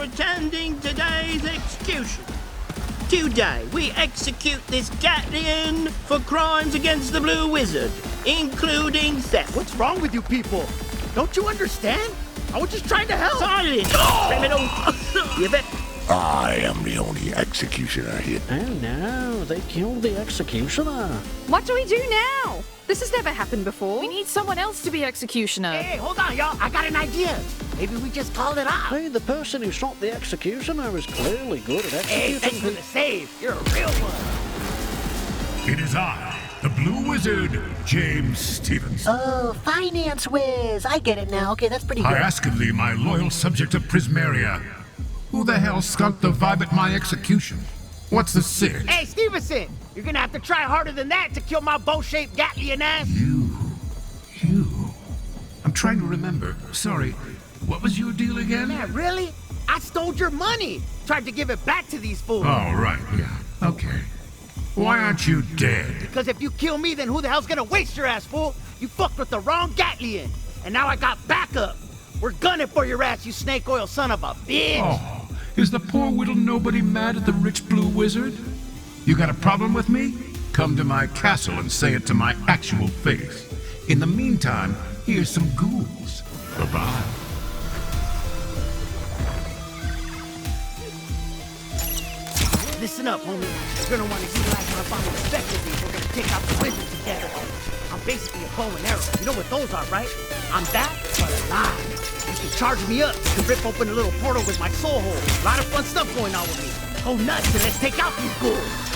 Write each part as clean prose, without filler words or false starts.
attending today's execution. Today, we execute this Gatlian for crimes against the Blue Wizard, including theft. What's wrong with you people? Don't you understand? I was just trying to help. Silence, criminal! You bet. I am the only executioner here. Oh no, they killed the executioner. What do we do now? This has never happened before. We need someone else to be executioner. Hey, hold on, y'all. I got an idea. Maybe we just called it off. Hey, the person who shot the executioner is clearly good at Hey, executing. thanks for the save. You're a real one. It is I, the Blue Wizard, James Stevens. Oh, finance whiz. I get it now. Okay, that's pretty good. I ask of thee, my loyal subject of Prismaria, who the hell skunked the vibe at my execution? What's the sig? Hey, Stevenson, you're gonna have to try harder than that to kill my bow-shaped Gatlian ass. You. I'm trying to remember. Sorry, what was your deal again? Man, really? I stole your money. Tried to give it back to these fools. Oh, right, yeah. Okay. Why aren't you dead? Because if you kill me, then who the hell's gonna waste your ass, fool? You fucked with the wrong Gatlian. And now I got backup. We're gunning for your ass, you snake oil son of a bitch. Oh, is the poor little nobody mad at the rich Blue Wizard? You got a problem with me? Come to my castle and say it to my actual face. In the meantime, here's some ghouls. Bye-bye. Listen up, homie. You're gonna want to utilize my bomb effectively if we're gonna take out the wizard together. I'm basically a bow and arrow. You know what those are, right? I'm that, but alive. You can charge me up. You can rip open a little portal with my soul hole. A lot of fun stuff going on with me. Go nuts and let's take out these ghouls.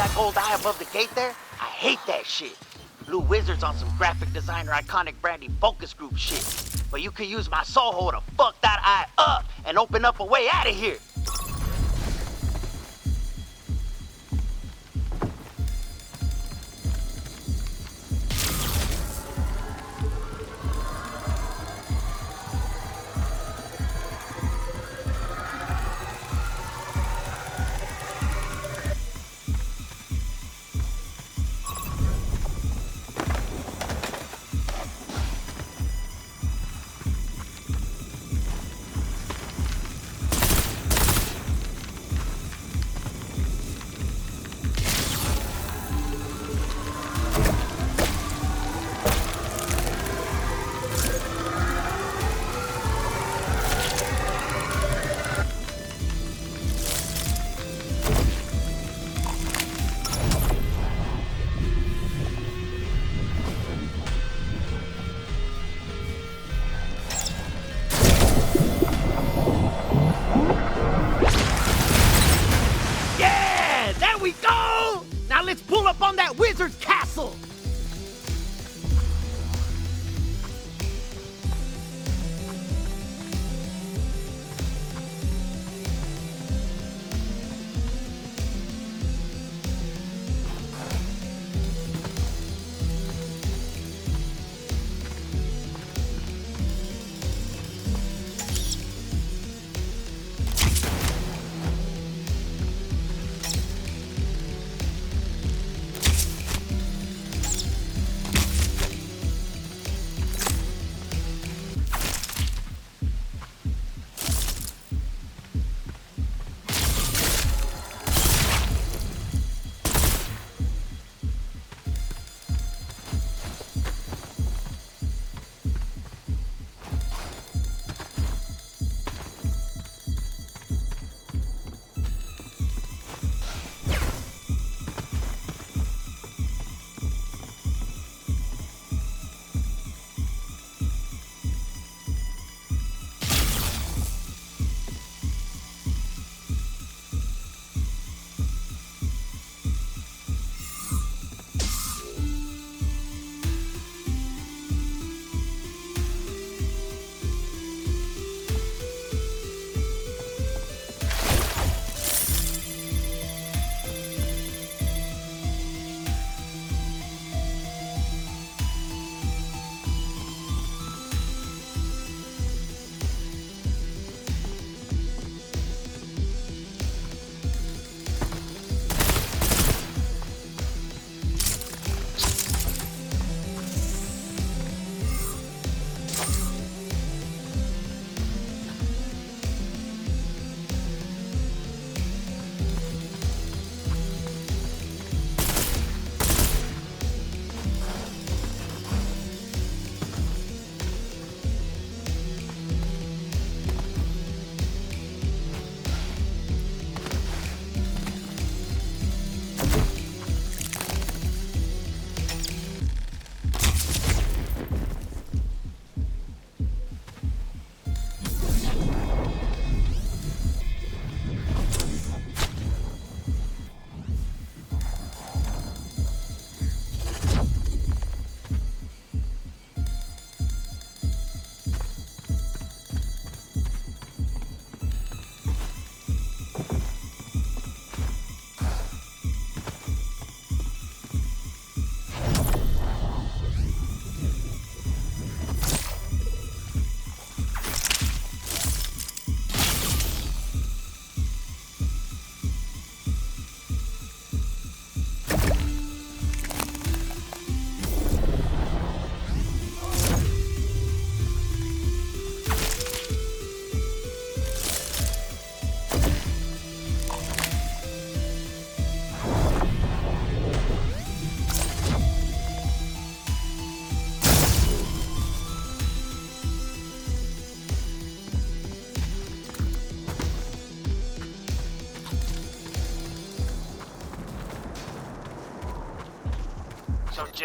that gold eye above the gate there? I hate that shit. Blue Wizard's on some graphic designer iconic branding focus group shit. But you can use my soul hole to fuck that eye up and open up a way out of here.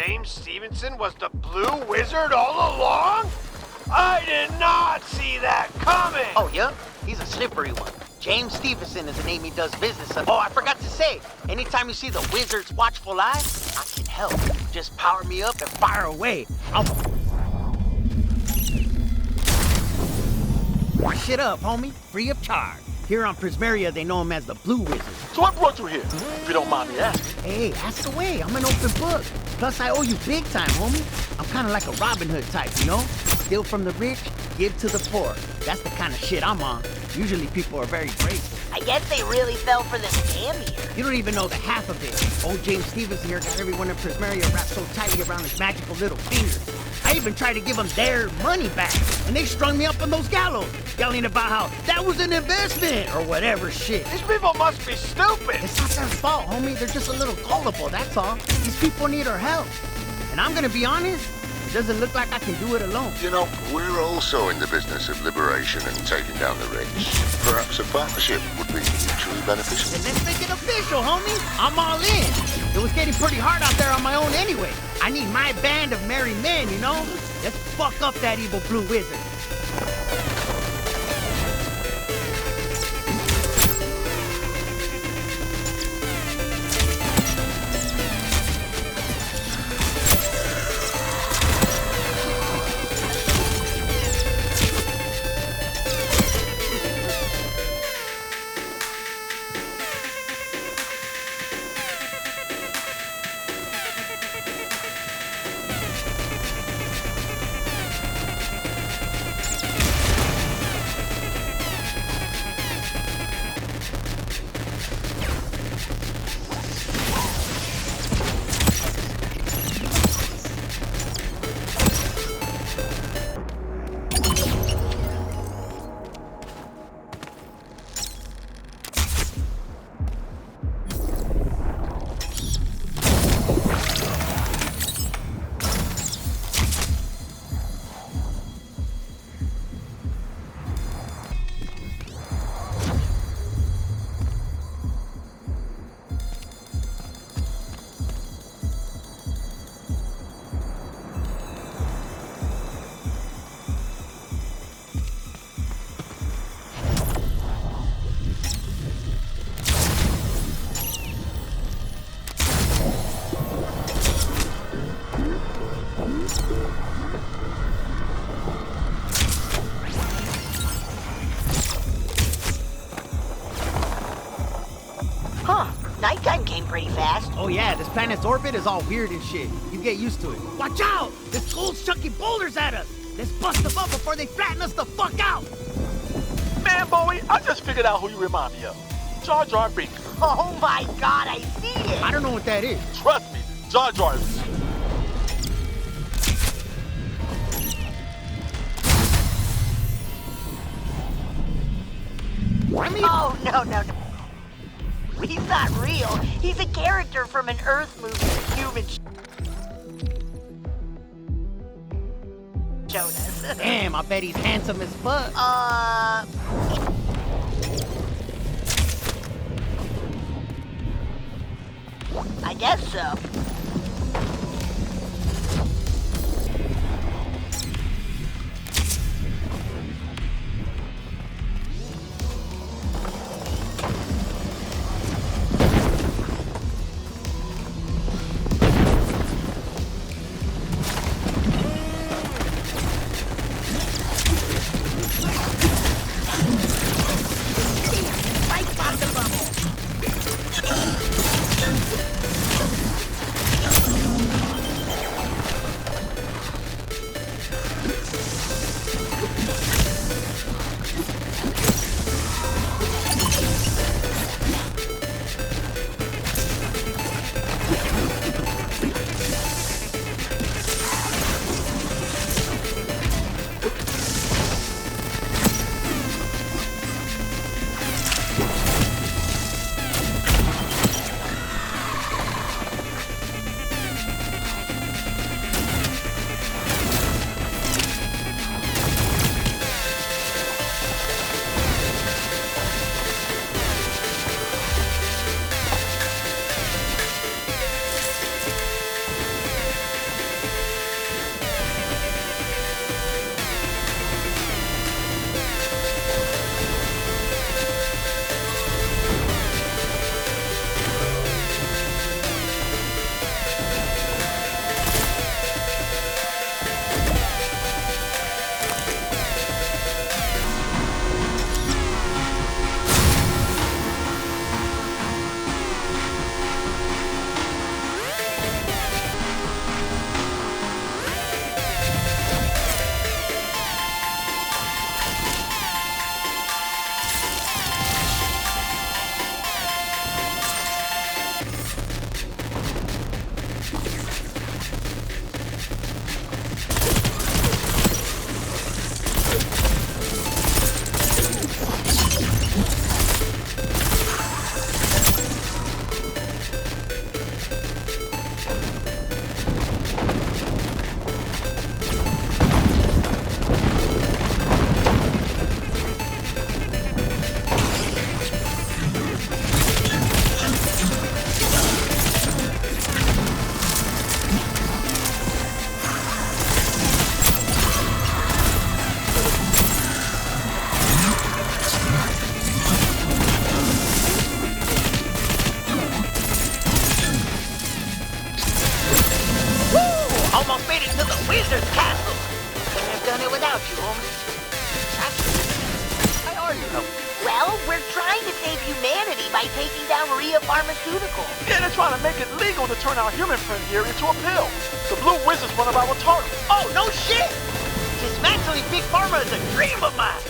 James Stevenson was the Blue Wizard all along? I did not see that coming! Oh, yeah? He's a slippery one. James Stevenson is the name he does business under. Oh, I forgot to say, anytime you see the Wizard's watchful eye, I can help. Just power me up and fire away. Shit up, homie. Free of charge. Here on Prismeria, they know him as the Blue Wizard. So what brought you here, if you don't mind me asking? Hey, ask away. I'm an open book. Plus, I owe you big time, homie. I'm kind of like a Robin Hood type, you know? Steal from the rich, give to the poor. That's the kind of shit I'm on. Usually people are very grateful. I guess they really fell for this scam here. You don't even know the half of it. Old James Stevenson here got everyone in Prismeria wrapped so tightly around his magical little fingers. I even tried to give them their money back, and they strung me up on those gallows, yelling about how that was an investment or whatever shit. These people must be stupid! It's not their fault, homie. They're just a little gullible, that's all. These people need our help. And I'm gonna be honest, it doesn't look like I can do it alone. You know, we're also in the business of liberation and taking down the rich. Perhaps a partnership would be mutually beneficial. Then let's make it official, homie. I'm all in. It was getting pretty hard out there on my own anyway. I need my band of merry men, you know? Let's fuck up that evil Blue Wizard. Nighttime came pretty fast. Oh yeah, this planet's orbit is all weird and shit. You get used to it. Watch out! This school's chucking boulders at us! Let's bust them up before they flatten us the fuck out! Man, Bowie, I just figured out who you remind me of. Jar Jar Binks. Oh my god, I see it! I don't know what that is. Trust me, Jar Jar is... Oh, no. He's not real. He's a character from an Earth movie human showed us. Damn, I bet he's handsome as fuck. I guess so. without you, homie. I already know. Well, we're trying to save humanity by taking down Rhea Pharmaceuticals. Yeah, they're trying to make it legal to turn our human friend here into a pill. The Blue Wizard's one of our targets. Oh, no shit! Dismantling Big Pharma is a dream of mine.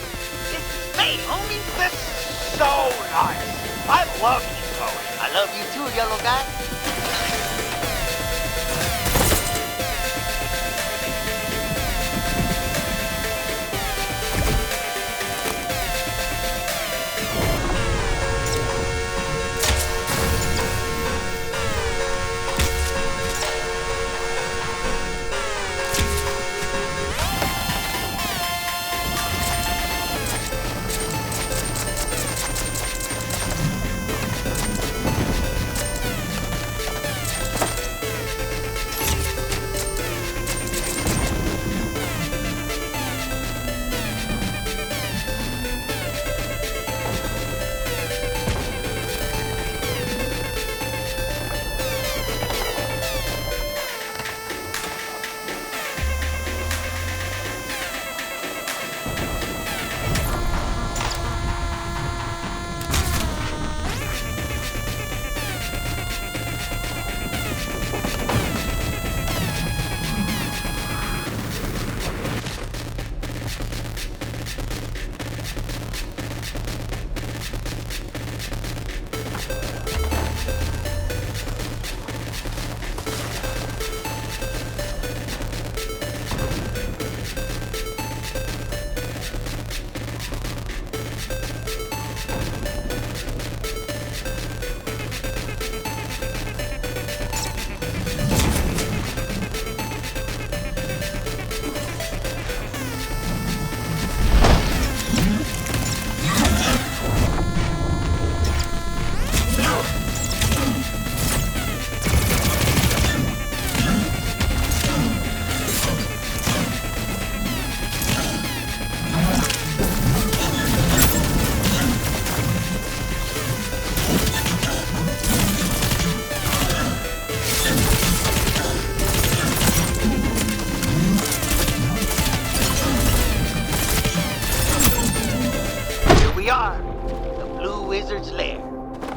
This is fate, homie. This is so nice. I love you, Chloe. I love you too, yellow guy.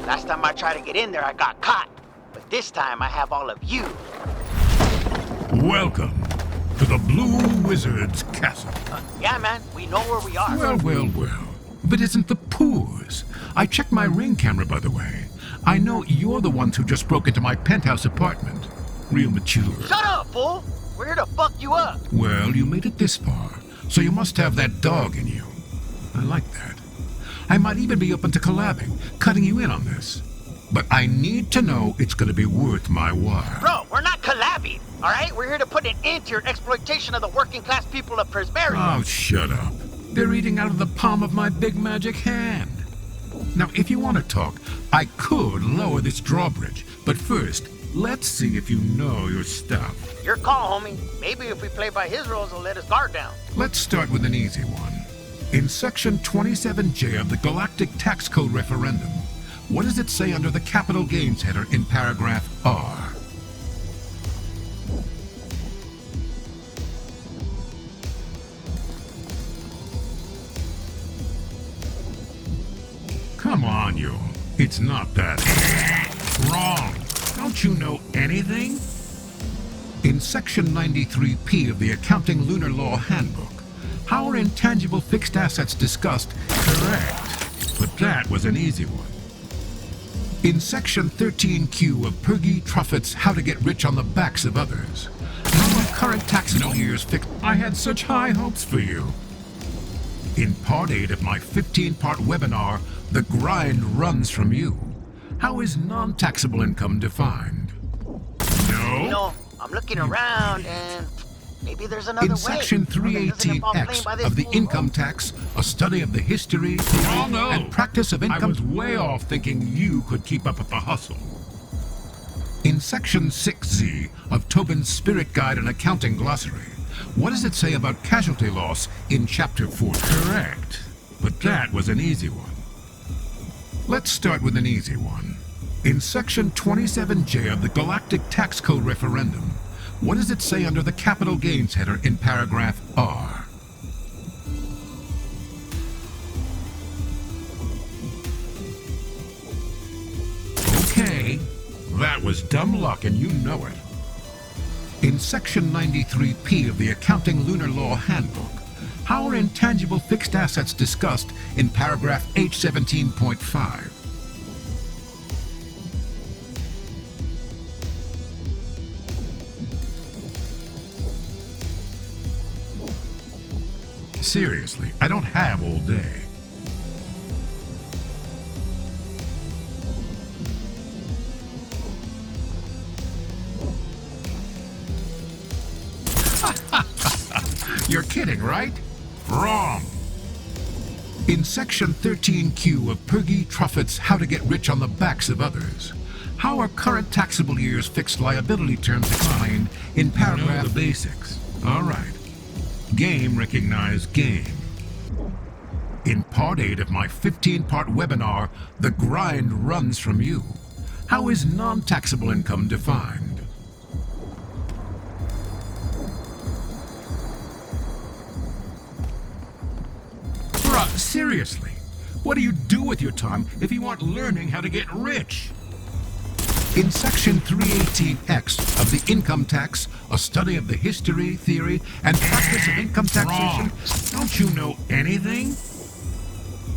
Last time I tried to get in there, I got caught. But this time, I have all of you. Welcome to the Blue Wizard's castle. Yeah, man, we know where we are. Well. If it isn't the Poors. I checked my ring camera, by the way. I know you're the ones who just broke into my penthouse apartment. Real mature. Shut up, fool! We're here to fuck you up. Well, you made it this far, so you must have that dog in you. I like that. I might even be open to collabing, cutting you in on this. But I need to know it's gonna be worth my while. Bro, we're not collabing, alright? We're here to put an end to your exploitation of the working class people of Prismaria. Oh, shut up. They're eating out of the palm of my big magic hand. Now, if you want to talk, I could lower this drawbridge. But first, let's see if you know your stuff. Your call, homie. Maybe if we play by his rules, he'll let his guard down. Let's start with an easy one. In Section 27J of the Galactic Tax Code Referendum, what does it say under the capital gains header in paragraph R? Come on, you. It's not that. Wrong. Don't you know anything? In Section 93P of the Accounting Lunar Law Handbook, how are intangible fixed assets discussed? Correct. But that was an easy one. In Section 13Q of Pergy Truffett's How to Get Rich on the Backs of Others, how are current tax years fixed? I had such high hopes for you. In Part 8 of my 15-part webinar, The Grind Runs From You, how is non-taxable income defined? No? You know, I'm looking around and maybe there's another way. In Section 318X of the Income Tax, a study of the history and practice of income. I was way off thinking you could keep up with the hustle. In Section 6Z of Tobin's Spirit Guide and Accounting Glossary, what does it say about casualty loss in Chapter 4? Correct. But that was an easy one. Let's start with an easy one. In Section 27J of the Galactic Tax Code Referendum, what does it say under the capital gains header in paragraph R? dumb luck and you know it. In Section 93P of the Accounting Lunar Law Handbook, how are intangible fixed assets discussed in paragraph H17.5? Seriously, I don't have all day. You're kidding, right? Wrong. In Section 13Q of Pergy Truffett's How to Get Rich on the Backs of Others, how are current taxable years fixed liability terms explained in paragraph... the basics. All right. Game recognized game. In Part 8 of my 15-part webinar, The Grind Runs From You, how is non-taxable income defined? Seriously, what do you do with your time if you aren't learning how to get rich? In Section 318X of the Income Tax, a study of the history, theory, and practice of income taxation, don't you know anything?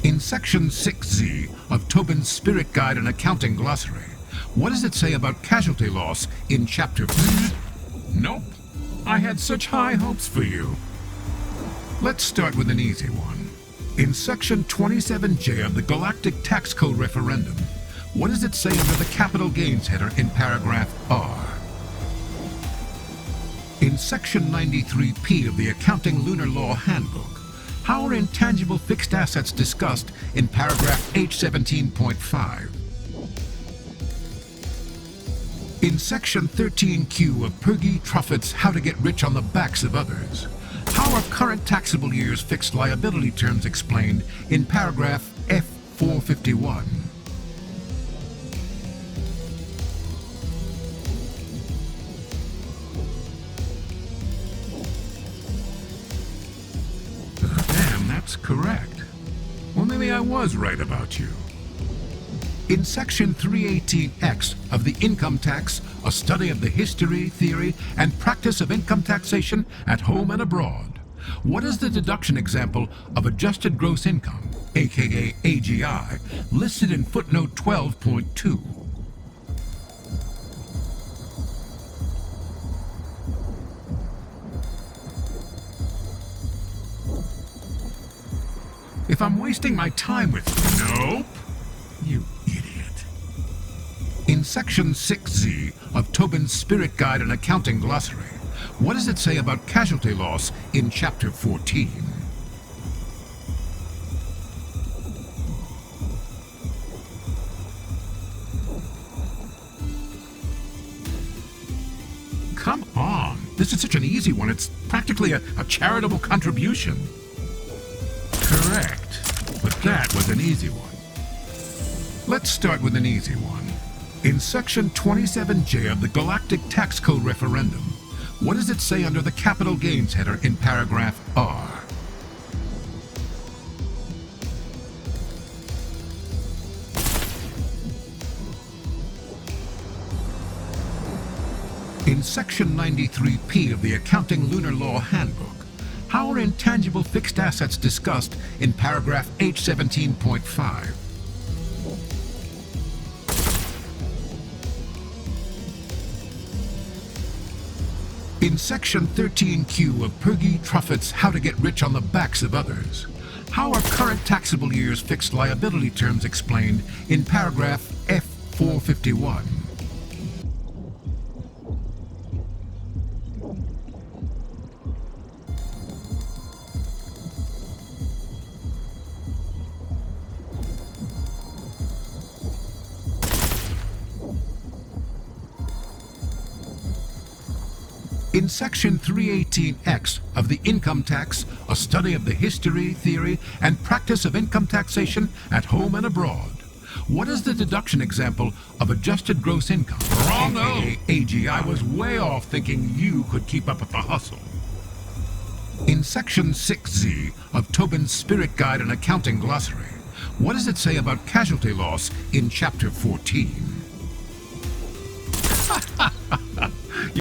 In Section 6Z of Tobin's Spirit Guide and Accounting Glossary, what does it say about casualty loss in Chapter 4? Nope. I had such high hopes for you. Let's start with an easy one. In Section 27J of the Galactic Tax Code Referendum, what does it say under the capital gains header in paragraph R? In Section 93P of the Accounting Lunar Law Handbook, how are intangible fixed assets discussed in paragraph H17.5? In Section 13Q of Pergy Truffett's How to Get Rich on the Backs of Others, how are current taxable years fixed liability terms explained in paragraph F451? Damn, that's correct. Well, maybe I was right about you. In Section 318X of the Income Tax, a study of the history, theory, and practice of income taxation at home and abroad, what is the deduction example of adjusted gross income, aka AGI, listed in footnote 12.2? If I'm wasting my time with you, nope. You idiot. In Section 6Z of Tobin's Spirit Guide and Accounting Glossary, what does it say about casualty loss in Chapter 14? Come on, this is such an easy one. It's practically a charitable contribution. Correct, but that was an easy one. Let's start with an easy one. In Section 27J of the Galactic Tax Code Referendum, what does it say under the capital gains header in paragraph R? In Section 93P of the Accounting Lunar Law Handbook, how are intangible fixed assets discussed in paragraph H17.5? In Section 13Q of Pergy Truffett's How to Get Rich on the Backs of Others, how are current taxable years fixed liability terms explained in paragraph F451? In Section 318X of the Income Tax, a study of the history, theory, and practice of income taxation at home and abroad, what is the deduction example of adjusted gross income? Wrong, aka AGI. I was way off thinking you could keep up with the hustle. In Section 6Z of Tobin's Spirit Guide and Accounting Glossary, what does it say about casualty loss in Chapter 14? Ha ha!